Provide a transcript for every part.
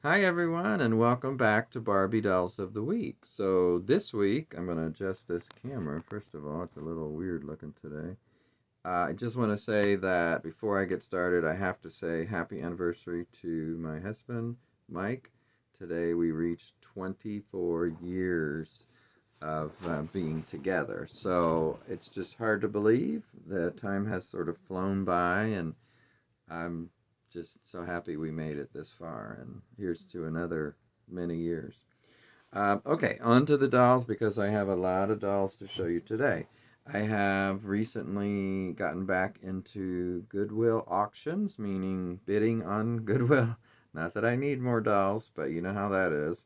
Hi everyone and welcome back to Barbie Dolls of the Week. So this week, I'm going to adjust this camera. First of all, it's a little weird looking today. I just want to say that before I get started, I have to say happy anniversary to my husband, Mike. Today we reached 24 years of being together. So it's just hard to believe. The time has sort of flown by, and I'm just so happy we made it this far. And here's to another many years. Okay, on to the dolls because I have a lot of dolls to show you today. I have recently gotten back into Goodwill auctions, meaning bidding on Goodwill. Not that I need more dolls, but you know how that is.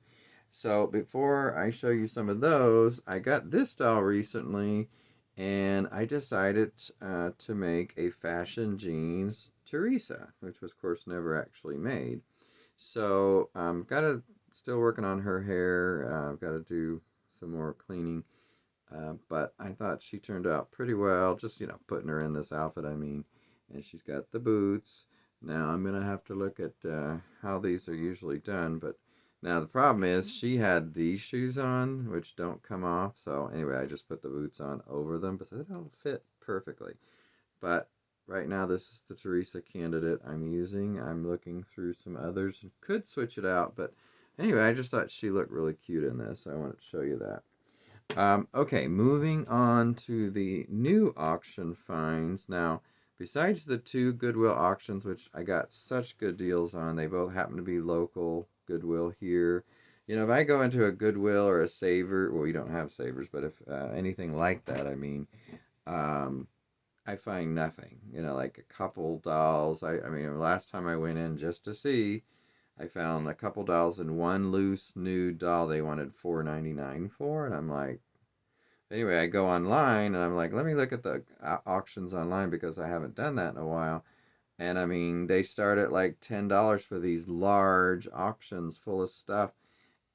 So before I show you some of those, I got this doll recently, and I decided to make a fashion jeans Teresa, which was of course never actually made. So got to still working on her hair. I've got to do some more cleaning. But I thought she turned out pretty well. Just putting her in this outfit. I mean, and she's got the boots. Now I'm gonna have to look at how these are usually done. But now the problem is she had these shoes on, which don't come off. So anyway, I just put the boots on over them, but they don't fit perfectly. But right now, this is the Teresa candidate I'm using. I'm looking through some others. Could switch it out, but anyway, I just thought she looked really cute in this. So I wanted to show you that. Okay, moving on to the new auction finds. Now, besides the two Goodwill auctions, which I got such good deals on, they both happen to be local Goodwill here. If I go into a Goodwill or a Saver, well, we don't have Savers, but if anything like that, I mean, um, I find nothing. Like a couple dolls. I mean, last time I went in just to see, I found a couple dolls and one loose nude doll they wanted $4.99 for, and I'm like, anyway, I go online and I'm like, let me look at the auctions online because I haven't done that in a while. And I mean, they start at like $10 for these large auctions full of stuff.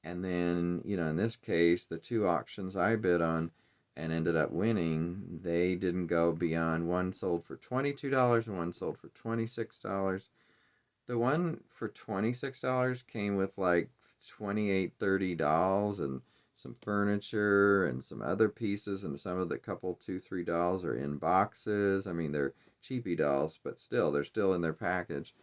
And then, in this case, the two auctions I bid on and ended up winning, they didn't go beyond one sold for $22 and one sold for $26. The one for $26 came with like 28, 30 dolls and some furniture and some other pieces, and some of the couple, two, three dolls are in boxes. I mean, they're cheapy dolls, but still, they're still in their package.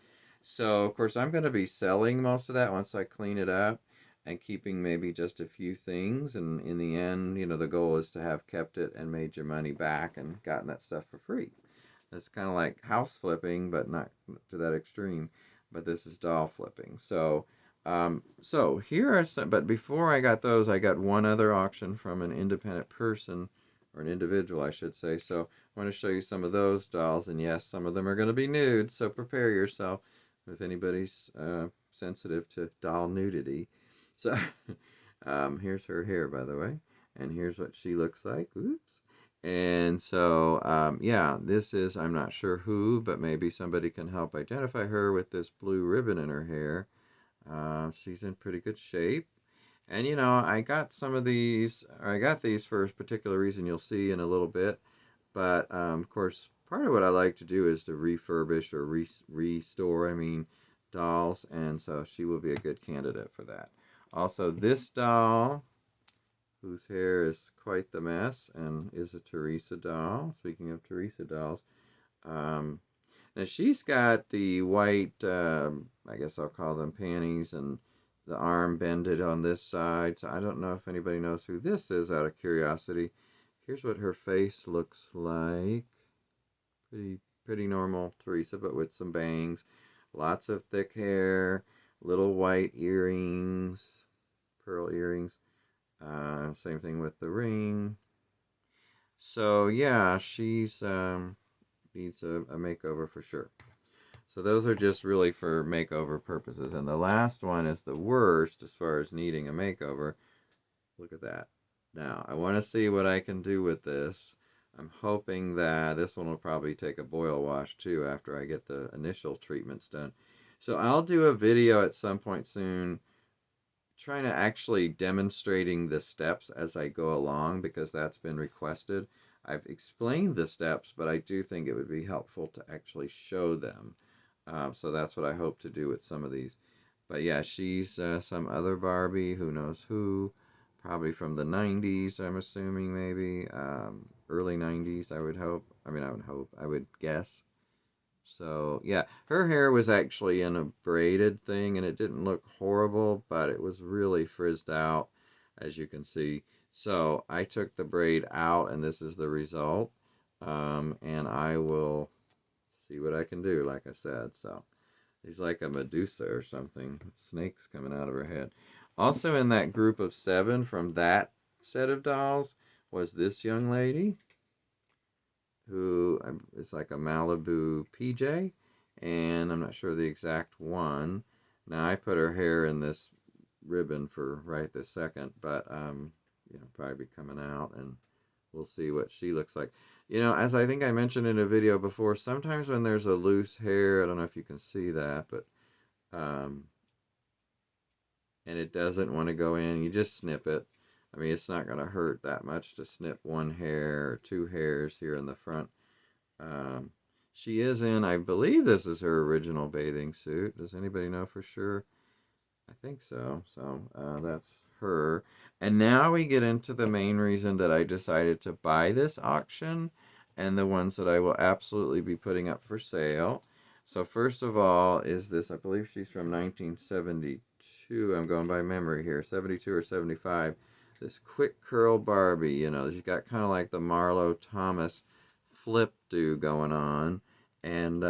So, of course, I'm going to be selling most of that once I clean it up and keeping maybe just a few things. And in the end, the goal is to have kept it and made your money back and gotten that stuff for free. It's kind of like house flipping, but not to that extreme. But this is doll flipping. So here are some. But before I got those, I got one other auction from an independent person, or an individual, I should say. So I want to show you some of those dolls. And yes, some of them are going to be nude. So prepare yourself if anybody's sensitive to doll nudity. So here's her hair, by the way, and here's what she looks like. Oops. And so, yeah, this is, I'm not sure who, but maybe somebody can help identify her with this blue ribbon in her hair. She's in pretty good shape. And, I got some of these, or I got these for a particular reason you'll see in a little bit. But, of course, part of what I like to do is to refurbish or restore, I mean, dolls. And so she will be a good candidate for that. Also, this doll, whose hair is quite the mess and is a Teresa doll. Speaking of Teresa dolls, um, now she's got the white, I guess I'll call them panties, and the arm bended on this side. So I don't know if anybody knows who this is out of curiosity. Here's what her face looks like. Pretty normal Teresa, but with some bangs. Lots of thick hair, little white earrings, pearl earrings. Same thing with the ring. So yeah, she's needs a makeover for sure. So those are just really for makeover purposes. And the last one is the worst as far as needing a makeover. Look at that. Now, I want to see what I can do with this. I'm hoping that this one will probably take a boil wash too after I get the initial treatments done. So I'll do a video at some point soon trying to actually demonstrating the steps as I go along because that's been requested. I've explained the steps, but I do think it would be helpful to actually show them. So that's what I hope to do with some of these. But yeah, she's some other Barbie, who knows who, probably from the 90s, I'm assuming, maybe. Early 90s, I would hope. I mean, I would hope, I would guess. So yeah, her hair was actually in a braided thing, and it didn't look horrible, but it was really frizzed out, as you can see. So I took the braid out, and this is the result. And I will see what I can do, like I said. So he's like a Medusa or something. Snakes coming out of her head. Also in that group of 7 from that set of dolls was this young lady who is like a Malibu PJ, and I'm not sure the exact one. Now I put her hair in this ribbon for right this second, but probably be coming out, and we'll see what she looks like. As I think I mentioned in a video before, sometimes when there's a loose hair, I don't know if you can see that, but um, and it doesn't want to go in, you just snip it. I mean, it's not going to hurt that much to snip one hair or 2 hairs here in the front. Um, she is in, I believe this is her original bathing suit. Does anybody know for sure? I think so. So that's her. And now we get into the main reason that I decided to buy this auction and the ones that I will absolutely be putting up for sale. So first of all is this, I believe she's from 1972. I'm going by memory here, 72 or 75. This quick curl Barbie, she's got kind of like the Marlo Thomas flip do going on. And,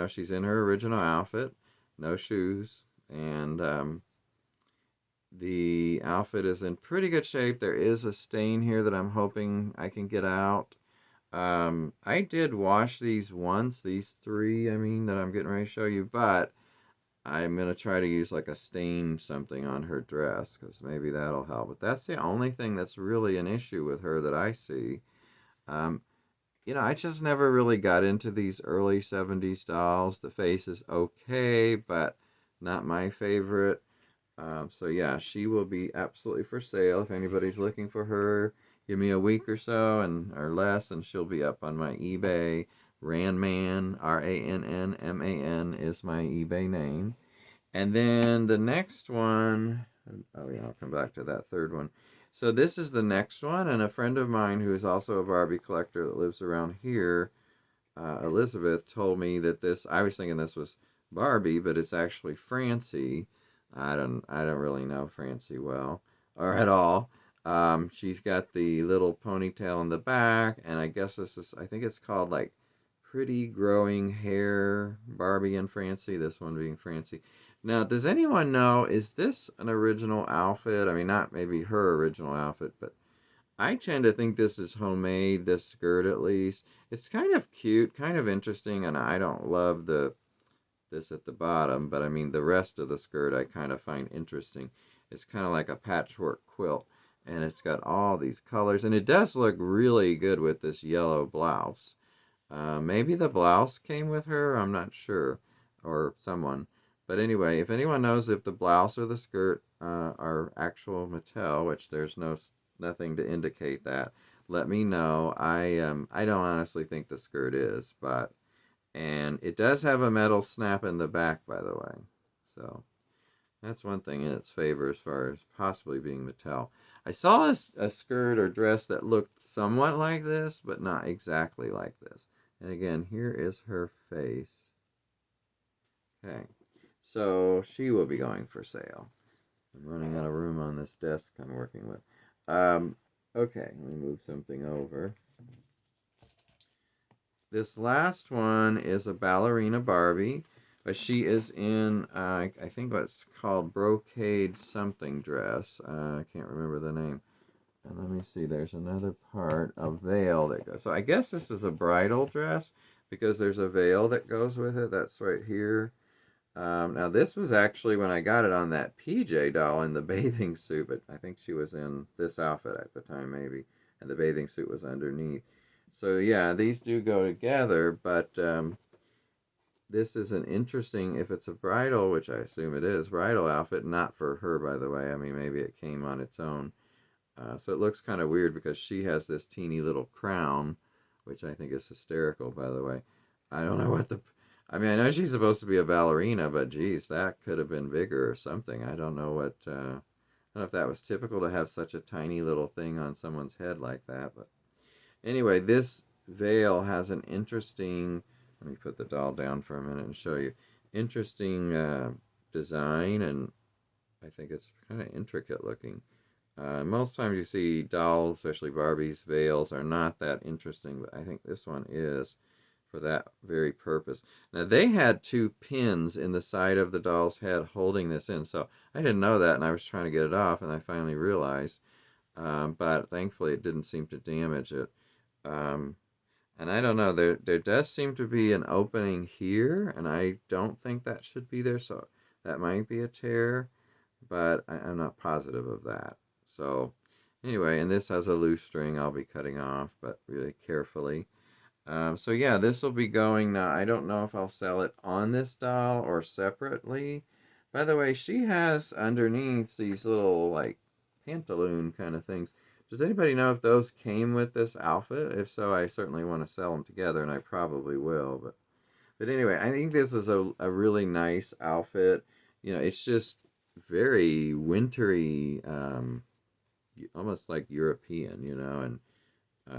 she's in her original outfit, no shoes, and the outfit is in pretty good shape. There is a stain here that I'm hoping I can get out. I did wash these once, these 3, I mean, that I'm getting ready to show you, but I'm going to try to use like a stain something on her dress, because maybe that'll help. But that's the only thing that's really an issue with her that I see. Um, I just never really got into these early 70s dolls. The face is okay, but not my favorite. So yeah, she will be absolutely for sale. If anybody's looking for her, give me a week or so and or less, and she'll be up on my eBay. Ranman, Rannman is my eBay name. And then the next one, oh yeah, I'll come back to that third one. So this is the next one, and a friend of mine who is also a Barbie collector that lives around here, Elizabeth, told me that this, I was thinking this was Barbie, but it's actually Francie. I don't really know Francie well, or at all. She's got the little ponytail in the back, and I guess I think it's called like Pretty Growing Hair Barbie and Francie, this one being Francie. Now, does anyone know, is this an original outfit? I mean, not maybe her original outfit, but I tend to think this is homemade, this skirt at least. It's kind of cute, kind of interesting, and I don't love this at the bottom, but I mean the rest of the skirt I kind of find interesting. It's kind of like a patchwork quilt, and it's got all these colors, and it does look really good with this yellow blouse. Maybe the blouse came with her, I'm not sure, or someone. But anyway, if anyone knows if the blouse or the skirt are actual Mattel, which there's nothing to indicate that, let me know. I don't honestly think the skirt is, but and it does have a metal snap in the back, by the way. So that's one thing in its favor as far as possibly being Mattel. I saw a skirt or dress that looked somewhat like this, but not exactly like this. And again, here is her face. Okay, so she will be going for sale. I'm running out of room on this desk I'm working with. Okay, let me move something over. This last one is a ballerina Barbie, but she is in, I think what's called brocade something dress. I can't remember the name. And let me see, there's another part, a veil that goes. So I guess this is a bridal dress because there's a veil that goes with it. That's right here. Now this was actually when I got it on that PJ doll in the bathing suit, but I think she was in this outfit at the time maybe, and the bathing suit was underneath. So yeah, these do go together, but this is an interesting, if it's a bridal, which I assume it is, bridal outfit, not for her by the way, I mean maybe it came on its own. So it looks kind of weird because she has this teeny little crown, which I think is hysterical by the way. I don't know what the I mean, I know she's supposed to be a ballerina, but geez, that could have been bigger or something. I don't know what. I don't know if that was typical to have such a tiny little thing on someone's head like that. But anyway, this veil has an interesting. Let me put the doll down for a minute and show you. Interesting design, and I think it's kind of intricate looking. Most times you see dolls, especially Barbies, veils are not that interesting, but I think this one is for that very purpose. Now, they had two pins in the side of the doll's head holding this in, so I didn't know that, and I was trying to get it off, and I finally realized, but thankfully it didn't seem to damage it. Um, and I don't know, there does seem to be an opening here, and I don't think that should be there, so that might be a tear, but I'm not positive of that. So anyway, and this has a loose string I'll be cutting off, but really carefully. So yeah, this will be going now. I don't know if I'll sell it on this doll or separately. By the way, she has underneath these little like pantaloon kind of things. Does anybody know if those came with this outfit? If so, I certainly want to sell them together, and I probably will. But anyway, I think this is a really nice outfit. You know, it's just very wintry, almost like European, you know, and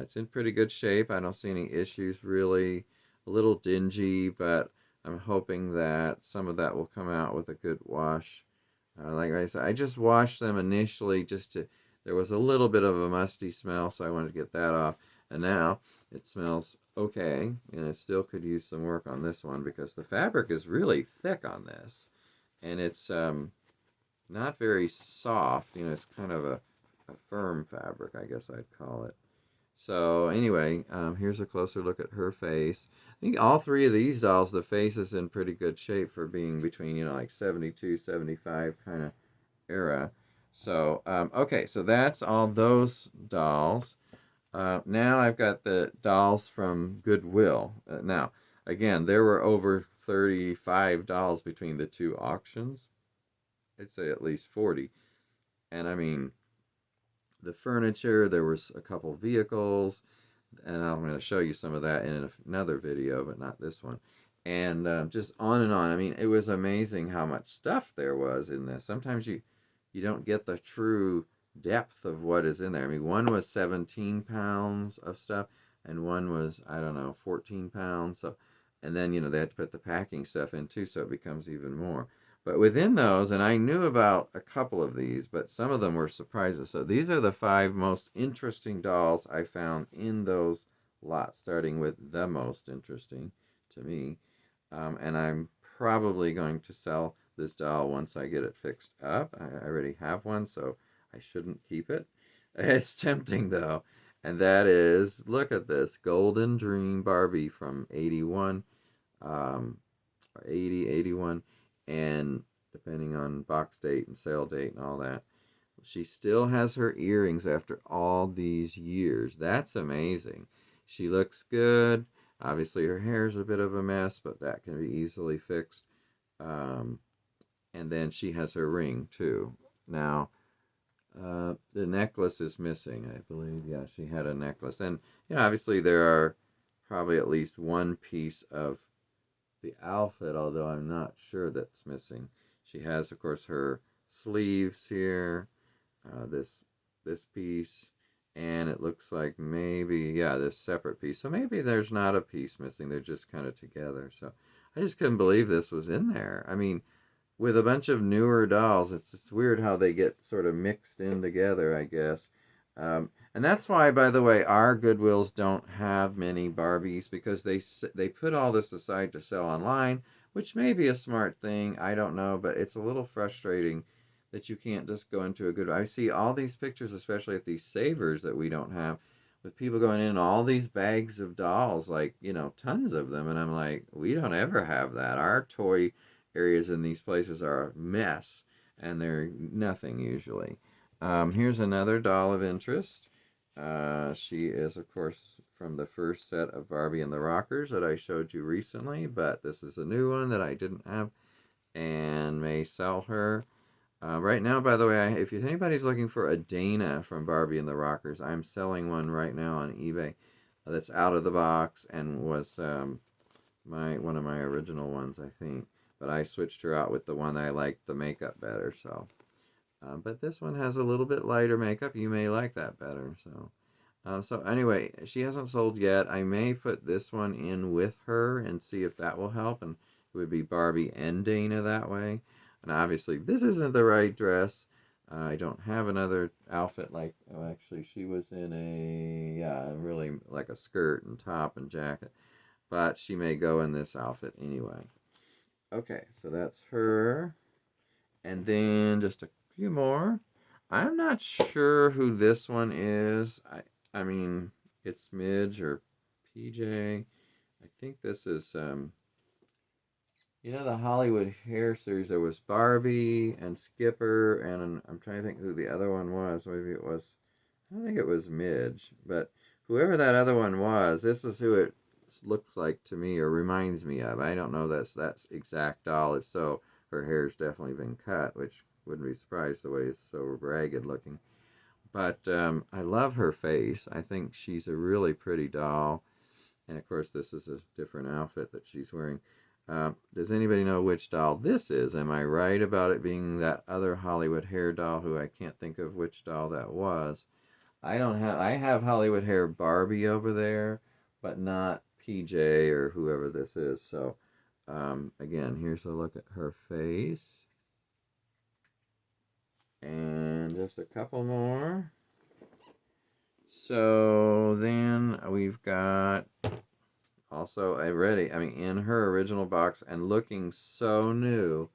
it's in pretty good shape. I don't see any issues really. A little dingy, but I'm hoping that some of that will come out with a good wash. Like I said, I just washed them initially just to, there was a little bit of a musty smell, so I wanted to get that off. And now it smells okay, and I still could use some work on this one because the fabric is really thick on this. And it's not very soft. You know, it's kind of a firm fabric, I guess I'd call it. So anyway, here's a closer look at her face. I think all three of these dolls, the face is in pretty good shape for being between, you know, like 72, 75 kind of era. So, okay, so that's all those dolls. Now I've got the dolls from Goodwill. Now, again, there were over 35 dolls between the two auctions. I'd say at least 40. And I mean, the furniture, there was a couple vehicles, and I'm going to show you some of that in another video, but not this one. And just on and on. I mean, it was amazing how much stuff there was in this. Sometimes you don't get the true depth of what is in there. I mean, one was 17 pounds of stuff, and one was, I don't know, 14 pounds. So, and then, you know, they had to put the packing stuff in too, so it becomes even more. But within those, and I knew about a couple of these, but some of them were surprises. So these are the 5 most interesting dolls I found in those lots, starting with the most interesting to me. And I'm probably going to sell this doll once I get it fixed up. I already have one, so I shouldn't keep it. It's tempting though. And that is, look at this, Golden Dream Barbie from 81, 80, 81, and depending on box date and sale date and all that. She still has her earrings after all these years. That's amazing. She looks good. Obviously, her hair's a bit of a mess, but that can be easily fixed. Um, and then she has her ring, too. Now, the necklace is missing, I believe. Yeah, she had a necklace. And, you know, obviously there are probably at least one piece of the outfit, although I'm not sure that's missing. She has, of course, her sleeves here, this piece, and it looks like maybe, yeah, this separate piece. So maybe there's not a piece missing. They're just kind of together. So I just couldn't believe this was in there. I mean, with a bunch of newer dolls, it's weird how they get sort of mixed in together, I guess. And that's why, by the way, our Goodwills don't have many Barbies because they put all this aside to sell online, which may be a smart thing. I don't know, but it's a little frustrating that you can't just go into a Goodwill. I see all these pictures, especially at these savers that we don't have, with people going in all these bags of dolls, like, you know, tons of them, and I'm like, we don't ever have that. Our toy areas in these places are a mess, and they're nothing usually. Here's another doll of interest. She is, of course, from the first set of Barbie and the Rockers that I showed you recently, but this is a new one that I didn't have and may sell her. Right now, by the way, if anybody's looking for a Dana from Barbie and the Rockers, I'm selling one right now on eBay that's out of the box and was one of my original ones, I think. But I switched her out with the one I liked the makeup better. So, but this one has a little bit lighter makeup. You may like that better. So anyway, she hasn't sold yet. I may put this one in with her and see if that will help. And it would be Barbie and Dana that way. And obviously, this isn't the right dress. I don't have another outfit like, oh, actually, she was in yeah, really like a skirt and top and jacket. But she may go in this outfit anyway. Okay, so that's her. And then just a few more. I'm not sure who this one is. I mean, it's Midge or PJ. I think this is the Hollywood Hair series. There was Barbie and Skipper, and I'm trying to think who the other one was. Maybe it was, I don't think it was Midge, but whoever that other one was, this is who it looks like to me or reminds me of. I don't know that's exact doll. If so, her hair's definitely been cut, which wouldn't be surprised the way it's so ragged looking. But I love her face. I think she's a really pretty doll. And of course, this is a different outfit that she's wearing. Does anybody know which doll this is? Am I right about it being that other Hollywood hair doll who I can't think of which doll that was? I have Hollywood hair Barbie over there, but not PJ or whoever this is. So, again, here's a look at her face. And just a couple more. So then we've got also in her original box and looking so new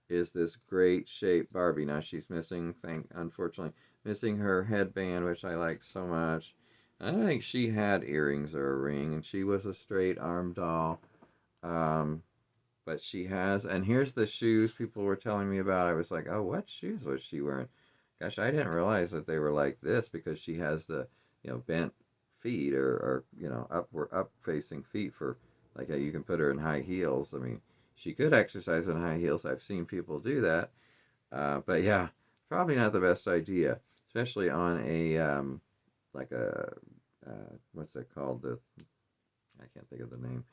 is this great shape Barbie. Now she's unfortunately, missing her headband, which I like so much. I don't think she had earrings or a ring, and she was a straight arm doll. But she has, and here's the shoes people were telling me about. I was like, oh, what shoes was she wearing? Gosh, I didn't realize that they were like this because she has the, bent feet or up facing feet for like you can put her in high heels. I mean, she could exercise in high heels. I've seen people do that. But yeah, probably not the best idea, especially on a like a what's that called? I can't think of the name.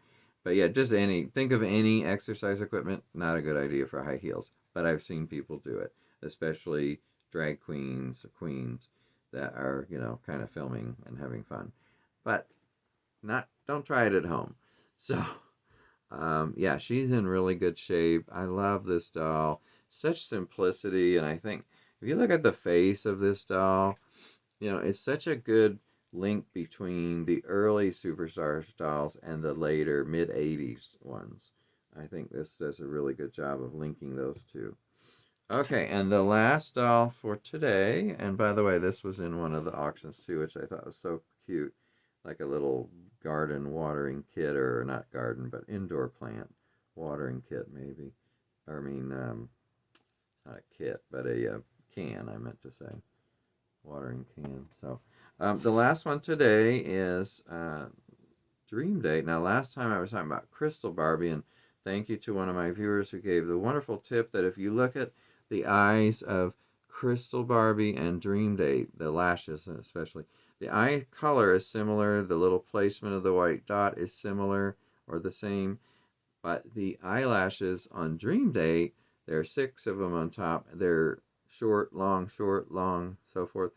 But yeah, think of any exercise equipment, not a good idea for high heels. But I've seen people do it, especially drag queens that are, kind of filming and having fun. But don't try it at home. So, yeah, she's in really good shape. I love this doll. Such simplicity. And I think if you look at the face of this doll, it's such a good link between the early Superstar dolls and the later mid 80s ones. I think this does a really good job of linking those two. Okay, and the last doll for today, and by the way, this was in one of the auctions too, which I thought was so cute, like a little garden watering kit, or not garden, but indoor plant watering kit, maybe. Or, I mean, not a kit, but a can, I meant to say. Watering can. So, the last one today is Dream Date. Now, last time I was talking about Crystal Barbie, and thank you to one of my viewers who gave the wonderful tip that if you look at the eyes of Crystal Barbie and Dream Date, the lashes especially, the eye color is similar, the little placement of the white dot is similar or the same, but the eyelashes on Dream Date, there are 6 of them on top, they're short, long, so forth.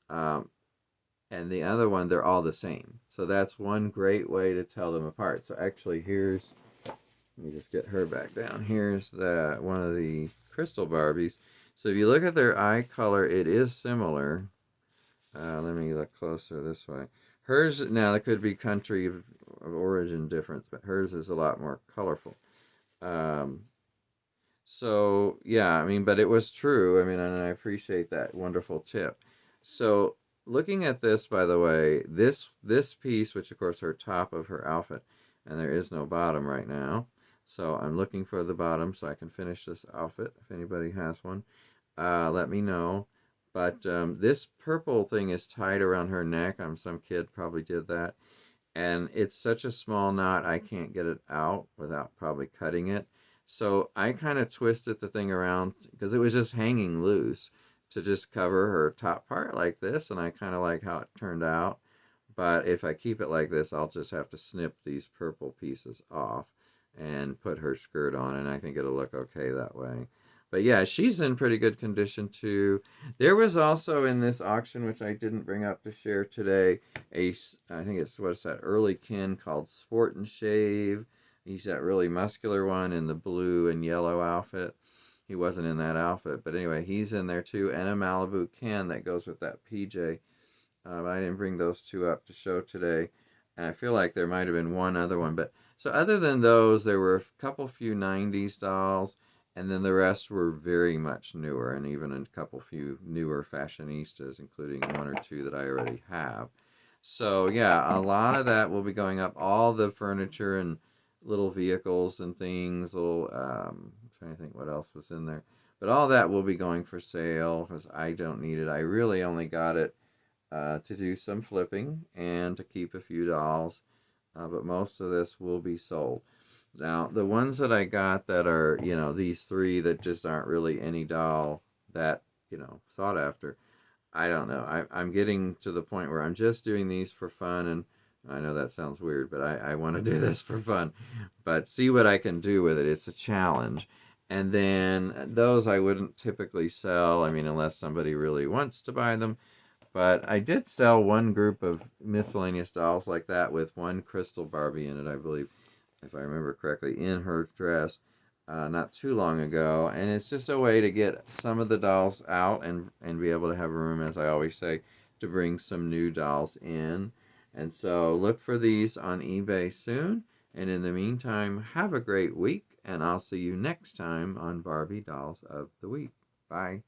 And the other one, they're all the same. So that's one great way to tell them apart. So actually, let me just get her back down. Here's one of the Crystal Barbies. So if you look at their eye color, it is similar. Let me look closer this way. Hers, now it could be country of origin difference, but hers is a lot more colorful. So yeah, I mean, but it was true. I mean, and I appreciate that wonderful tip. So looking at this, by the way, this piece, which of course her top of her outfit, and there is no bottom right now. So I'm looking for the bottom so I can finish this outfit. If anybody has one, let me know. But this purple thing is tied around her neck. Some kid probably did that. And it's such a small knot, I can't get it out without probably cutting it. So I kind of twisted the thing around because it was just hanging loose to just cover her top part like this. And I kind of like how it turned out. But if I keep it like this, I'll just have to snip these purple pieces off. and put her skirt on, and I think it'll look okay that way. But yeah, she's in pretty good condition too. There was also in this auction, which I didn't bring up to share today, I think it's what's that early kin called Sport and Shave. He's that really muscular one in the blue and yellow outfit. He wasn't in that outfit, but anyway, he's in there too, and a Malibu can that goes with that PJ. I didn't bring those two up to show today, and I feel like there might have been one other one. But so other than those, there were a couple few '90s dolls, and then the rest were very much newer, and even a couple few newer fashionistas, including one or two that I already have. So yeah, a lot of that will be going up. All the furniture and little vehicles and things. I'm trying to think what else was in there, but all that will be going for sale because I don't need it. I really only got it to do some flipping and to keep a few dolls, but most of this will be sold. Now, the ones that I got that are, these three that just aren't really any doll that, sought after, I don't know. I'm getting to the point where I'm just doing these for fun, and I know that sounds weird, but I want to do this for fun. But see what I can do with it. It's a challenge. And then those I wouldn't typically sell, I mean, unless somebody really wants to buy them. But I did sell one group of miscellaneous dolls like that with one crystal Barbie in it, I believe, if I remember correctly, in her dress not too long ago. And it's just a way to get some of the dolls out and be able to have room, as I always say, to bring some new dolls in. And so look for these on eBay soon. And in the meantime, have a great week, and I'll see you next time on Barbie Dolls of the Week. Bye.